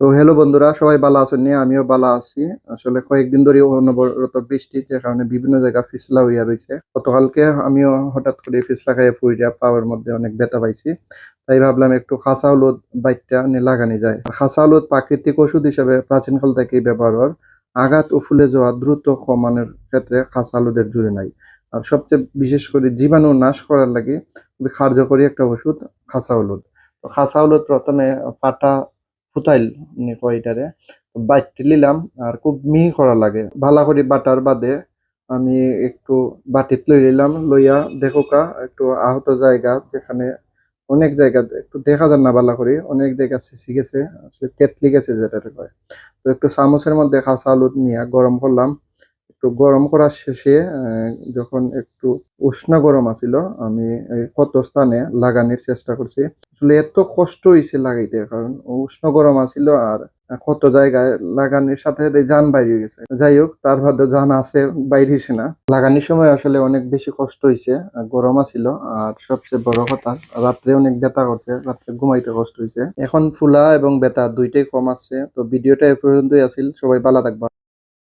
তো হ্যালো বন্ধুরা, সবাই ভালো আছেন? নিয়ে আমিও ভালো আছি। আসলে কয়েকদিন ধরে অনবরত বৃষ্টিতে কারণে বিভিন্ন জায়গা পিছলা হইয়া রয়েছে। গতকালকে আমিও হঠাৎ করে পিছলা খাইয়ে পইড়া পাওয়ার মধ্যে অনেক ব্যথা পাইছি। তাই ভাবলাম একটু খাসা হলুদ বাইটটা নিয়ে লাগানি যায়। খাসা হলুদ প্রাকৃতিক ওষুধ হিসেবে প্রাচীনকাল থেকেই ব্যবহার হয়। আঘাত ও ফুলে যাওয়া দ্রুত কমানোর ক্ষেত্রে খাসা হলুদের জুড়ি নাই। আর সবচেয়ে বিশেষ করে জীবাণু নাশ করার লাগে খুবই কার্যকরী একটা ওষুধ খাসা হলুদ। তো খাসা হলুদ প্রথমে পাটা ফুটাইল কয়টারে বাইটে নিলাম। আর খুব মিহি করা লাগে ভালো করে বাটার বাদে আমি একটু বাটিত লই নিলাম। লইয়া দেখোকা একটু আহত জায়গা যেখানে অনেক জায়গা একটু দেখা যায় না ভালো করে, অনেক জায়গা ছিঁচি গেছে, আসলে তেতলি গেছে যেটা কয়। তো একটু চামচের মধ্যে কাঁচা হলুদ নিয়ে গরম করলাম। একটু গরম করার শেষে যখন একটু উষ্ণ গরম আছিল, আমি এই ক্ষত স্থানে লাগানোর চেষ্টা করছি। আসলে এত কষ্ট হয়েছে লাগাইতে, কারণ উষ্ণ গরম আছিল আর ক্ষত জায়গায় লাগানোর সাথে সাথে জান বাইরে গেছে। যাই হোক, তার মধ্যে জান আছে, বাইরেছে না। লাগানোর সময় আসলে অনেক বেশি কষ্ট হয়েছে, গরম আছিল। আর সবচেয়ে বড় কথা, রাত্রে অনেক ব্যথা করছে, রাত্রে ঘুমাইতে কষ্ট হয়েছে। এখন ফুলা এবং ব্যথা দুইটাই কম আছে। তো ভিডিওটা এ পর্যন্তই আছিল। সবাই ভালো থাকবা।